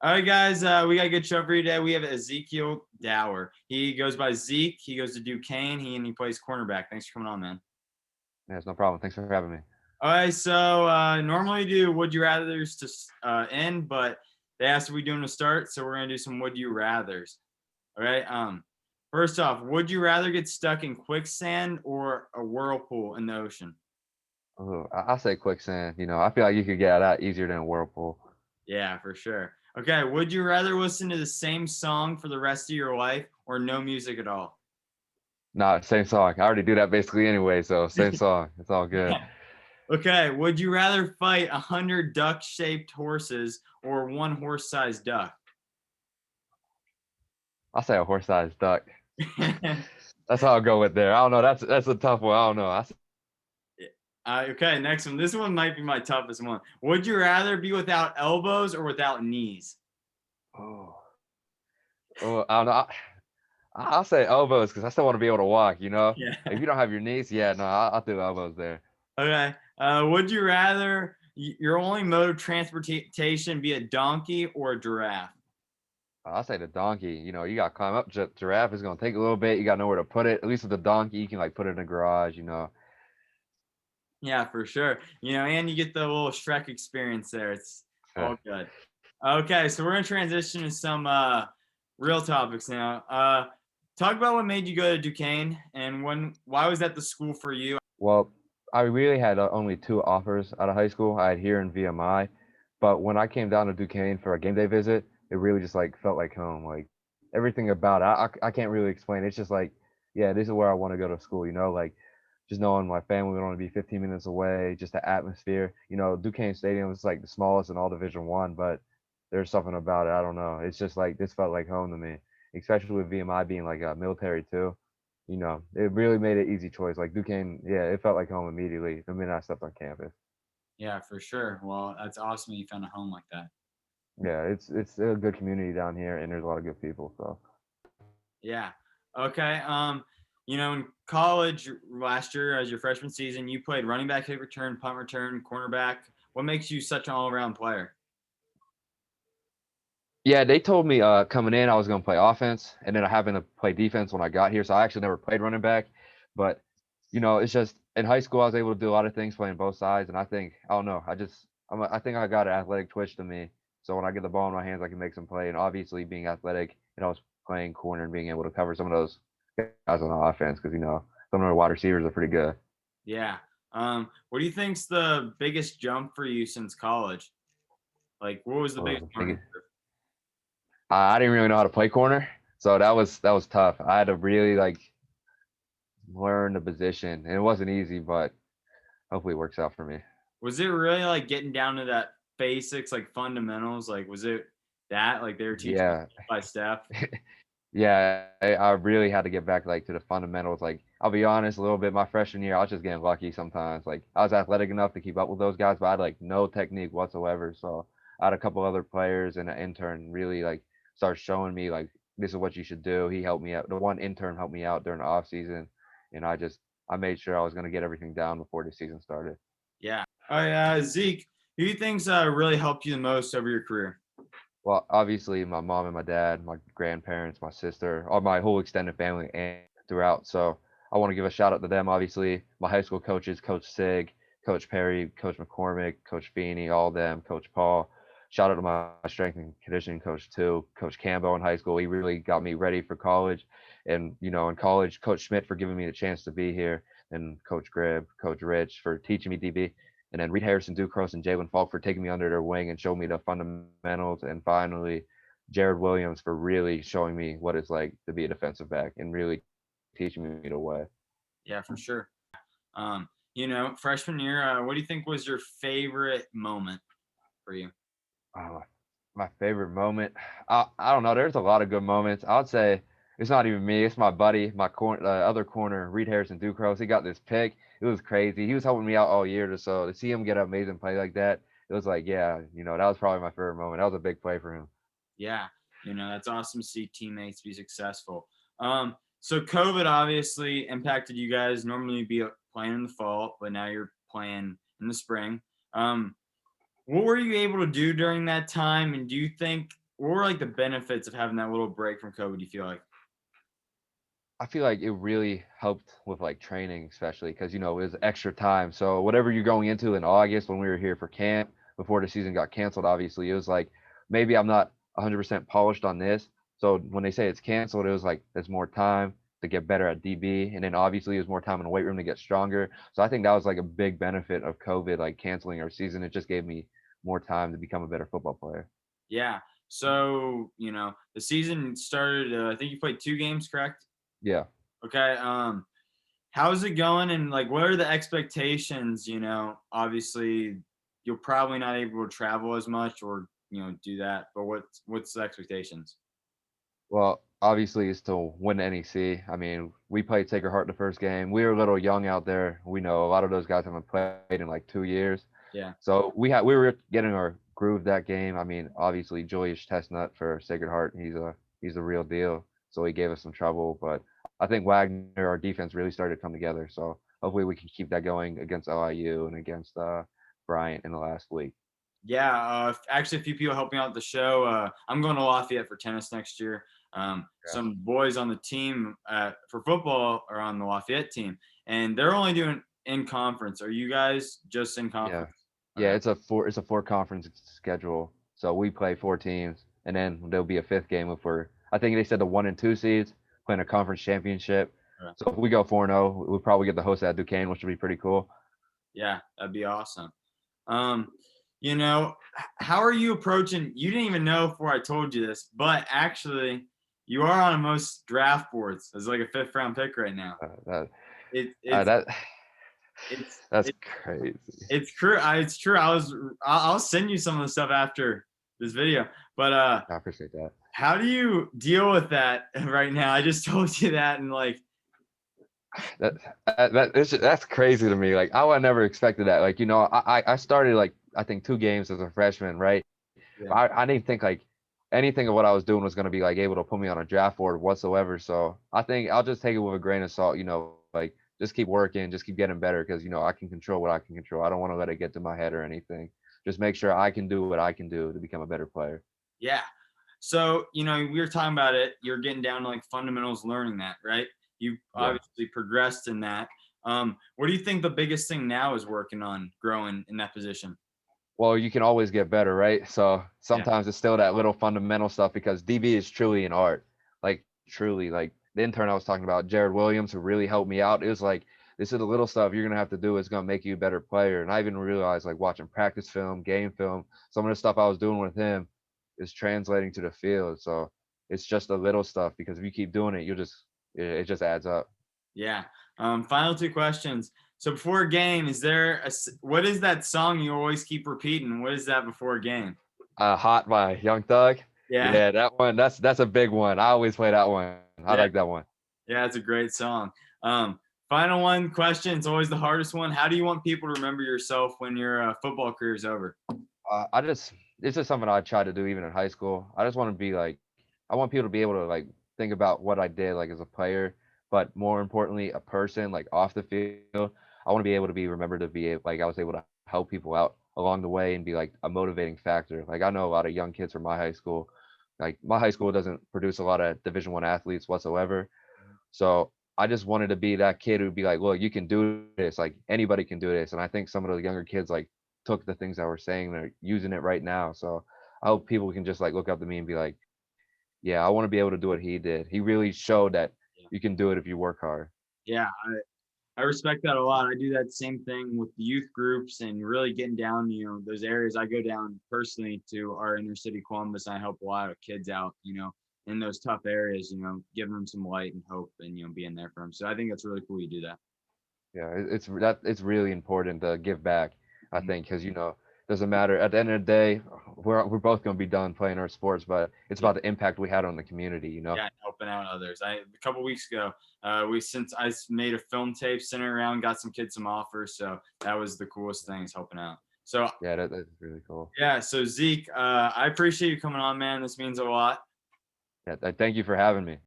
All right, guys, we got a good show for you today. We have Ezekiel Daure. He goes by Zeke. He goes to Duquesne. He plays cornerback. Thanks for coming on, man. Yeah, it's no problem. Thanks for having me. All right, so normally we do would you rather's to end, but they asked if we do them to start, so we're gonna do some would you rather's. All right. First off, would you rather get stuck in quicksand or a whirlpool in the ocean? Oh, I say quicksand. I feel like you could get out easier than a whirlpool. Yeah, for sure. Okay, would you rather listen to the same song for the rest of your life or no music at all? Nah, same song. I already do that basically anyway, so same song. It's all good. Okay, would you rather fight 100 duck-shaped horses or one horse-sized duck? I'll say a horse-sized duck. That's how I'll go with there. I don't know. That's a tough one. I don't know. Okay, next one. This one might be my toughest one. Would you rather be without elbows or without knees? Oh, I don't know. I'll say elbows because I still want to be able to walk. Yeah. If you don't have your knees, yeah, no, I'll do elbows there. Okay. Would you rather your only mode of transportation be a donkey or a giraffe? I'll say the donkey. You got to climb up. Giraffe is gonna take a little bit. You got to know where to put it. At least with the donkey, you can like put it in the garage. Yeah, for sure. And you get the little Shrek experience there. It's all good. Okay, so we're gonna transition to some real topics now. Talk about what made you go to Duquesne and why was that the school for you? Well, I really had only two offers out of high school. I had here in VMI, but when I came down to Duquesne for a game day visit, it really just like felt like home. Like everything about it, I can't really explain. It's just like, yeah, this is where I want to go to school. Like just knowing my family would only be 15 minutes away, just the atmosphere. Duquesne Stadium is like the smallest in all Division One, but there's something about it. I don't know. It's just like this felt like home to me, especially with VMI being like a military too. It really made an easy choice. Like Duquesne, yeah, it felt like home immediately the minute I stepped on campus. Yeah, for sure. Well, that's awesome you found a home like that. Yeah, it's a good community down here, and there's a lot of good people. So Yeah. Okay. In college last year as your freshman season, you played running back, kick return, punt return, cornerback. What makes you such an all-around player? yeah, they told me coming in I was gonna play offense, and then I happened to play defense when I got here. So I actually never played running back, but it's just in high school I was able to do a lot of things playing both sides, and I don't know, I think I got an athletic twitch to me. So when I get the ball in my hands, I can make some play, and obviously being athletic, I was playing corner and being able to cover some of those guys on the offense because some of the wide receivers are pretty good. Yeah. What do you think's the biggest jump for you since college? Like, what was the biggest learning curve? I didn't really know how to play corner, so that was tough. I had to really like learn the position, and it wasn't easy, but hopefully it works out for me. Was it really like getting down to that basics, like fundamentals? Like, was it that like they were teaching you Yeah, step by step? yeah, I really had to get back like to the fundamentals. Like I'll be honest, a little bit. My freshman year, I was just getting lucky sometimes. Like I was athletic enough to keep up with those guys, but I had like no technique whatsoever. So I had a couple other players and an intern really like start showing me like this is what you should do. He helped me out. The one intern helped me out during the off season, and I made sure I was gonna get everything down before the season started. Yeah. All right, Zeke, who do you think's really helped you the most over your career? Well, obviously my mom and my dad, my grandparents, my sister, all my whole extended family and throughout. So I want to give a shout out to them. Obviously, my high school coaches, Coach Sig, Coach Perry, Coach McCormick, Coach Feeney, all of them, Coach Paul. Shout out to my strength and conditioning coach too, Coach Campbell in high school. He really got me ready for college. And in college, Coach Schmidt for giving me the chance to be here, and Coach Gribb, Coach Rich for teaching me DB, and then Reed Harrison, Ducros, and Jalen Falk for taking me under their wing and showing me the fundamentals. And finally, Jared Williams for really showing me what it's like to be a defensive back and really teaching me the way. Yeah, for sure. Freshman year, what do you think was your favorite moment for you? Oh, my favorite moment. I don't know. There's a lot of good moments. I would say it's not even me. It's my buddy, my other corner, Reed Harrison Ducros. He got this pick. It was crazy. He was helping me out all year or so. To see him get an amazing play like that, it was like, yeah, that was probably my favorite moment. That was a big play for him. Yeah, that's awesome to see teammates be successful. So COVID obviously impacted you guys. Normally you'd be playing in the fall, but now you're playing in the spring. What were you able to do during that time? And do you think what were like the benefits of having that little break from COVID? Do you feel like? I feel like it really helped with like training, especially because it was extra time. So whatever you're going into in August when we were here for camp before the season got canceled, obviously it was like maybe I'm not 100% polished on this. So when they say it's canceled, it was like there's more time to get better at DB, and then obviously there's more time in the weight room to get stronger. So I think that was like a big benefit of COVID, like canceling our season. It just gave me more time to become a better football player. Yeah. So the season started. I think you played 2 games, correct? Yeah. Okay. How's it going? And like, what are the expectations? Obviously, you're probably not able to travel as much or do that. But what's the expectations? Well, obviously, it's to win the NEC. I mean, we played Sacred Heart the first game. We were a little young out there. We know a lot of those guys haven't played in like 2 years. Yeah. So we were getting our groove that game. I mean, obviously, Julius Chestnut for Sacred Heart, he's a real deal. So he gave us some trouble, but I think Wagner, our defense, really started to come together. So hopefully, we can keep that going against LIU and against Bryant in the last week. Yeah, actually, a few people helping out the show. I'm going to Lafayette for tennis next year. Yeah. Some boys on the team for football are on the Lafayette team, and they're only doing in conference. Are you guys just in Yeah. conference? Yeah, Okay. it's a four conference schedule. So we play 4 teams, and then there'll be a fifth game if I think they said the 1 and 2 seeds playing a conference championship. Okay. So if we go 4-0, we'll probably get the host at Duquesne, which would be pretty cool. Yeah, that'd be awesome. Um, how are you approaching? You didn't even know before I told you this, but actually, you are on most draft boards as like a fifth round pick right now. Uh, that It, uh, it's that it's that's crazy. It's true. It's true. I'll send you some of the stuff after this video. But I appreciate that. how do you deal with that right now? I just told you that, and like, That's crazy to me. Like I would never expected that. Like I started like I think 2 games as a freshman, right? yeah, I didn't think like anything of what I was doing was gonna be like able to put me on a draft board whatsoever. So I think I'll just take it with a grain of salt. Like just keep working, just keep getting better because I can control what I can control. I don't want to let it get to my head or anything. Just make sure I can do what I can do to become a better player. yeah. So we were talking about it. You're getting down to like fundamentals, learning that, right? You Yeah. obviously progressed in that. What do you think the biggest thing now is working on growing in that position? Well, you can always get better, right? So Yeah, sometimes it's still that little fundamental stuff because DB is truly an art. Like truly, like the intern I was talking about, Jared Williams, who really helped me out. It was like this is the little stuff you're gonna have to do. It's gonna make you a better player. And I even realized like watching practice film, game film, some of the stuff I was doing with him is translating to the field. So it's just the little stuff because if you keep doing it, it just adds up. yeah. Final 2 questions. So before a game, what is that song you always keep repeating? What is that before a game? Hot by Young Thug. Yeah, Yeah, that one. That's a big one. I always play that one. I yeah, like that one. yeah. It's a great song. Final one question. It's always the hardest one. How do you want people to remember yourself when your football career is over? It's just something I try to do even in high school. I just want to be like, I want people to be able to like think about what I did like as a player, but more importantly, a person like off the field. I want to be able to be remembered to be like I was able to help people out along the way and be like a motivating factor. Like I know a lot of young kids from my high school. Like my high school doesn't produce a lot of Division 1 athletes whatsoever. So I just wanted to be that kid who'd be like, look, you can do this. Like anybody can do this. And I think some of the younger kids like took the things I was saying, they're using it right now. So I hope people can just like look up to me and be like, yeah, I want to be able to do what he did. He really showed that Yeah, you can do it if you work hard. yeah. I respect that a lot. I do that same thing with the youth groups and really getting down, those areas. I go down personally to our inner city Columbus. And I help a lot of kids out, in those tough areas, giving them some light and hope and, being there for them. So I think that's really cool you do that. Yeah, it's really important to give back, I Mhm. think, because doesn't matter. At the end of the day, we're both gonna be done playing our sports, but it's Yeah. about the impact we had on the community. Yeah, helping out others. A couple weeks ago, since I made a film tape, sent it around, got some kids some offers. So that was the coolest thing is helping out. So Yeah, that's really cool. yeah, so Zeke, I appreciate you coming on, man. This means a lot. Yeah, thank you for having me.